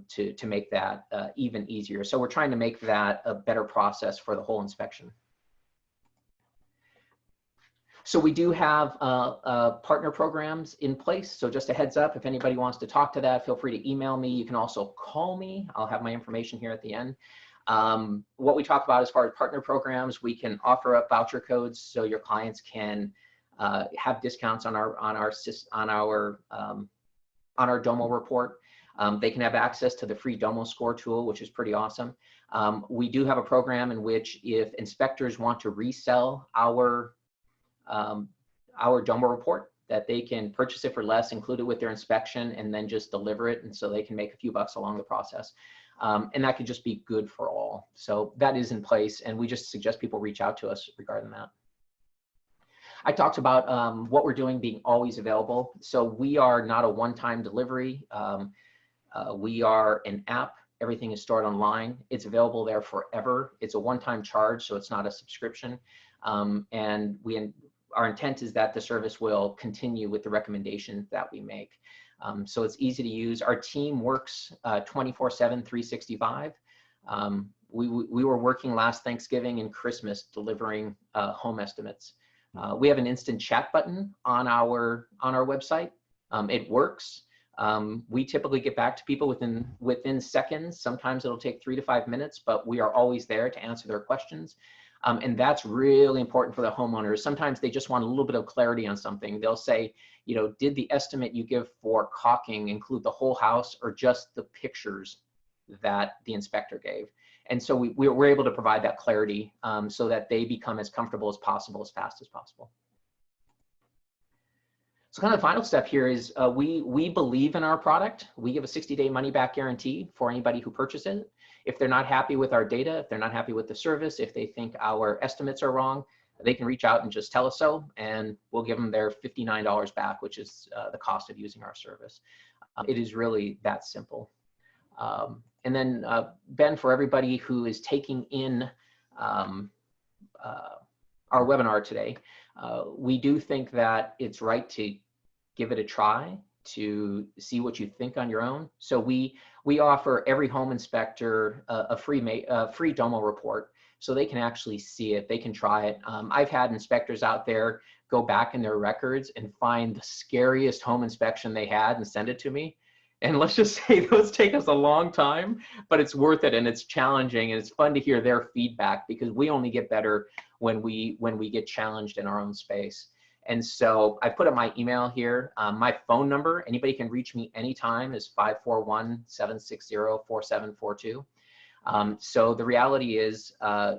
To make that even easier. So we're trying to make that a better process for the whole inspection. So we do have partner programs in place. So just a heads up, if anybody wants to talk to that, feel free to email me. You can also call me. I'll have my information here at the end. What we talk about as far as partner programs, we can offer up voucher codes so your clients can have discounts on our Domo report. They can have access to the free Domo score tool, which is pretty awesome. We do have a program in which, if inspectors want to resell our Domo report, that they can purchase it for less, include it with their inspection, and then just deliver it, and so they can make a few bucks along the process. And that could just be good for all. So that is in place, and we just suggest people reach out to us regarding that. I talked about what we're doing being always available. So we are not a one-time delivery. We are an app. Everything is stored online. It's available there forever. It's a one-time charge, so it's not a subscription. And our intent is that the service will continue with the recommendations that we make. So it's easy to use. Our team works 24/7, 365. We were working last Thanksgiving and Christmas delivering home estimates. We have an instant chat button on our website. It works. We typically get back to people within seconds. Sometimes it'll take 3 to 5 minutes, but we are always there to answer their questions. And that's really important for the homeowners. Sometimes they just want a little bit of clarity on something. They'll say, you know, did the estimate you give for caulking include the whole house or just the pictures that the inspector gave? And so we're able to provide that clarity so that they become as comfortable as possible, as fast as possible. So kind of the final step here is we believe in our product. We give a 60-day money-back guarantee for anybody who purchases it. If they're not happy with our data, if they're not happy with the service, if they think our estimates are wrong, they can reach out and just tell us so, and we'll give them their $59 back, which is the cost of using our service. It is really that simple. And then, Ben, for everybody who is taking in our webinar today, we do think that it's right to give it a try to see what you think on your own. So we offer every home inspector a free Domo report, so they can actually see it, they can try it. I've had inspectors out there go back in their records and find the scariest home inspection they had and send it to me. And let's just say those take us a long time, but it's worth it, and it's challenging, and it's fun to hear their feedback, because we only get better when we get challenged in our own space. And so I put up my email here. My phone number, anybody can reach me anytime, is 541-760-4742. So the reality is,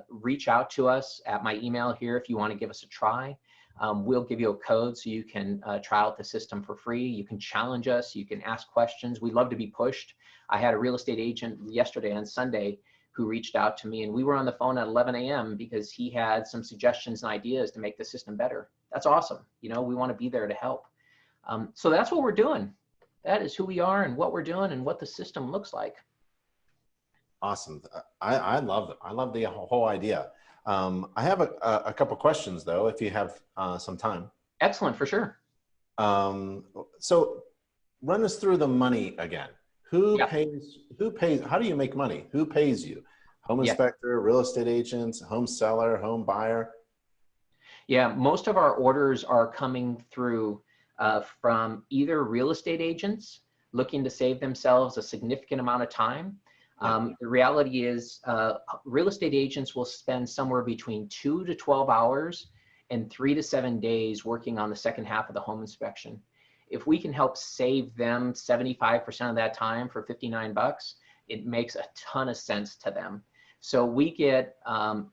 reach out to us at my email here if you want to give us a try. We'll give you a code so you can try out the system for free. You can challenge us. You can ask questions. We love to be pushed. I had a real estate agent yesterday on Sunday who reached out to me, and we were on the phone at 11 a.m. because he had some suggestions and ideas to make the system better. That's awesome. You know, we want to be there to help. So that's what we're doing. That is who we are and what we're doing and what the system looks like. Awesome. I love it. I love the whole idea. I have a couple questions though, if you have some time. Excellent, for sure. So run us through the money again. Who pays, how do you make money? Who pays you? Home inspector, real estate agents, home seller, home buyer? Yeah, most of our orders are coming through from either real estate agents looking to save themselves a significant amount of time. The reality is real estate agents will spend somewhere between 2 to 12 hours and 3 to 7 days working on the second half of the home inspection. If we can help save them 75% of that time for $59, it makes a ton of sense to them. So we get,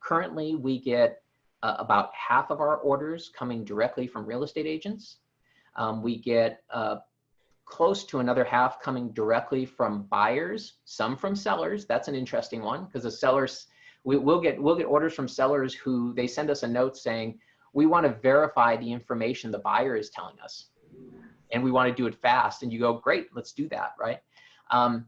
currently we get about half of our orders coming directly from real estate agents. We get close to another half coming directly from buyers, some from sellers. That's an interesting one, because the sellers, we'll get orders from sellers who they send us a note saying, we want to verify the information the buyer is telling us, and we want to do it fast. And you go, great, let's do that, right? And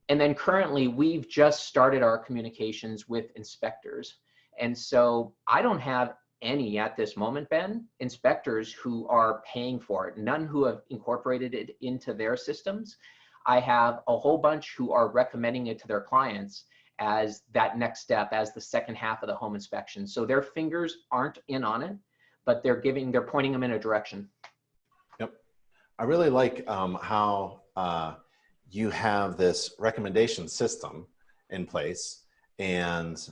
then currently we've just started our communications with inspectors. And so I don't have any at this moment, Ben, inspectors who are paying for it, none who have incorporated it into their systems. I have a whole bunch who are recommending it to their clients as that next step, as the second half of the home inspection. So their fingers aren't in on it, but they're pointing them in a direction. Yep. I really like how you have this recommendation system in place, and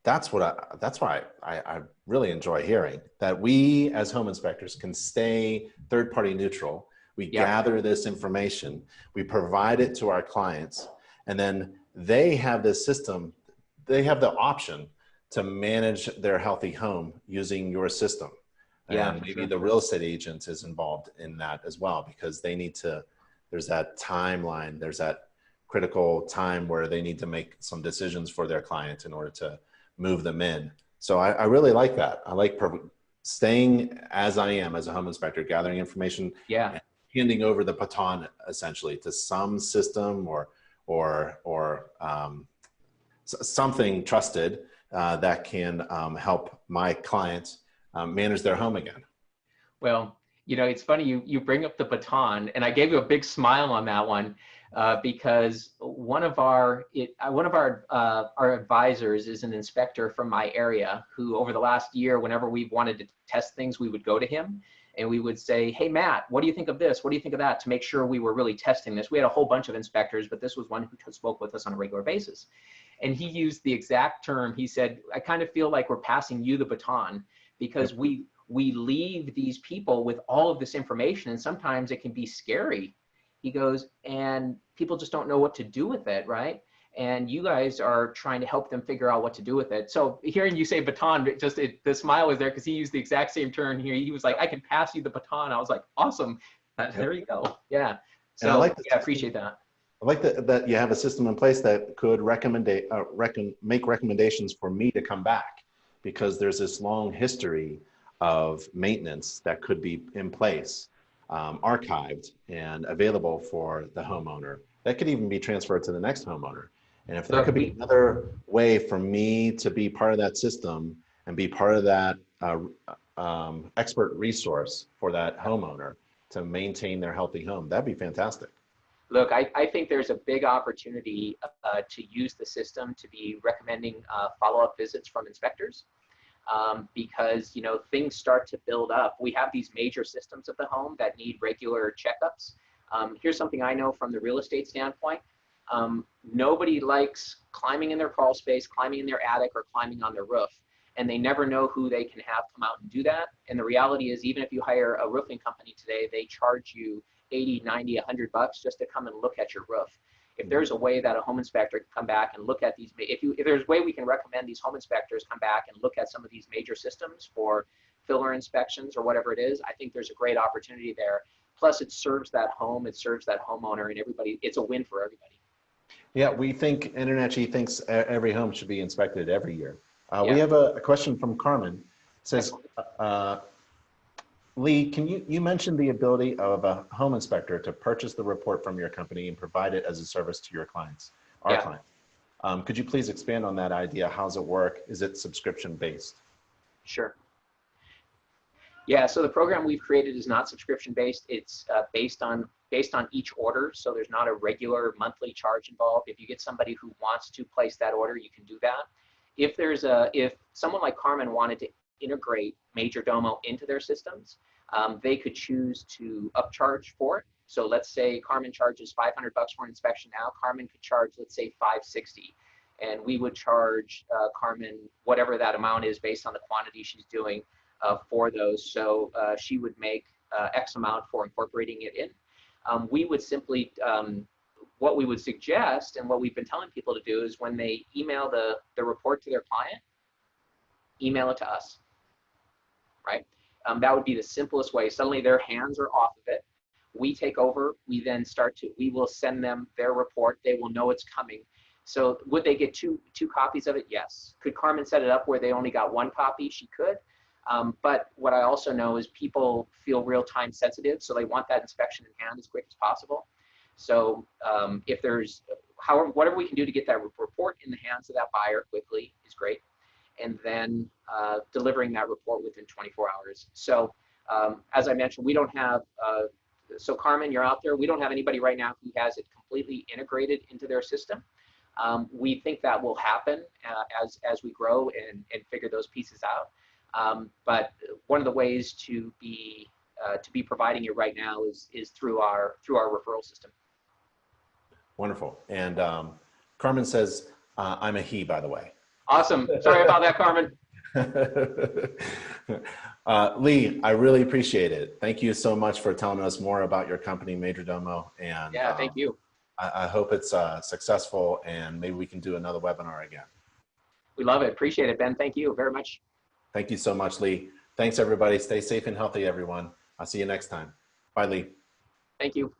that's why I really enjoy hearing that we as home inspectors can stay third-party neutral. We gather this information, we provide it to our clients, and then they have this system, they have the option to manage their healthy home using your system. And maybe the real estate agent is involved in that as well, because they need to, there's that timeline, there's that critical time where they need to make some decisions for their client in order to move them in. So I really like that. I like staying as I am as a home inspector, gathering information, and handing over the baton essentially to some system or something trusted that can help my client manage their home again. Well, you know, it's funny you bring up the baton, and I gave you a big smile on that one because one of our advisors is an inspector from my area who, over the last year, whenever we wanted to test things, we would go to him and we would say, "Hey, Matt, what do you think of this? What do you think of that?" To make sure we were really testing this. We had a whole bunch of inspectors, but this was one who spoke with us on a regular basis. And he used the exact term. He said, "I kind of feel like we're passing you the baton because we leave these people with all of this information, and sometimes it can be scary." He goes, and people just don't know what to do with it, right? And you guys are trying to help them figure out what to do with it. So hearing you say baton, the smile was there because he used the exact same term here. He was like, "I can pass you the baton." I was like, "Awesome, there you go." Yeah. So And I like yeah, I appreciate that. I like that you have a system in place that could make recommendations for me to come back, because there's this long history of maintenance that could be in place, archived and available for the homeowner. That could even be transferred to the next homeowner. And if there could be another way for me to be part of that system and be part of that expert resource for that homeowner to maintain their healthy home, that'd be fantastic. Look, I think there's a big opportunity to use the system to be recommending follow-up visits from inspectors. Because, you know, things start to build up. We have these major systems of the home that need regular checkups. Here's something I know from the real estate standpoint. Nobody likes climbing in their crawl space, climbing in their attic, or climbing on their roof. And they never know who they can have come out and do that. And the reality is, even if you hire a roofing company today, they charge you 80, 90, 100 bucks just to come and look at your roof. If there's a way that a home inspector can come back and look at these, if there's a way we can recommend these home inspectors come back and look at some of these major systems for filler inspections or whatever it is, I think there's a great opportunity there. Plus, it serves that home, it serves that homeowner, and everybody. It's a win for everybody. Yeah, we think InterNACHI thinks every home should be inspected every year. Yeah. We have a question from Carmen. It says, Lee, you mentioned the ability of a home inspector to purchase the report from your company and provide it as a service to your clients, our clients. Could you please expand on that idea? How does it work? Is it subscription based? Sure. Yeah, so the program we've created is not subscription based. It's based on each order. So there's not a regular monthly charge involved. If you get somebody who wants to place that order, you can do that. If someone like Carmen wanted to integrate Majordomo into their systems, they could choose to upcharge for it. So let's say Carmen charges 500 bucks for an inspection now. Carmen could charge, let's say, 560, and we would charge Carmen whatever that amount is based on the quantity she's doing for those. So she would make X amount for incorporating it in. We would simply, what we would suggest and what we've been telling people to do is when they email the report to their client, email it to us, right? That would be the simplest way. Suddenly their hands are off of it. We take over. We then we will send them their report. They will know it's coming. So would they get two copies of it? Yes. Could Carmen set it up where they only got one copy? She could. But what I also know is people feel real-time sensitive, so they want that inspection in hand as quick as possible. So if there's, whatever we can do to get that report in the hands of that buyer quickly is great. And then delivering that report within 24 hours. So as I mentioned, we don't have, so Carmen, you're out there, we don't have anybody right now who has it completely integrated into their system. We think that will happen as we grow and figure those pieces out. But one of the ways to be providing it right now is through our referral system. Wonderful. And Carmen says, I'm a he, by the way. Awesome. Sorry about that, Carmen. Lee, I really appreciate it. Thank you so much for telling us more about your company, Majordomo. And yeah, thank you. I hope it's successful, and maybe we can do another webinar again. We love it. Appreciate it, Ben. Thank you very much. Thank you so much, Lee. Thanks, everybody. Stay safe and healthy, everyone. I'll see you next time. Bye, Lee. Thank you.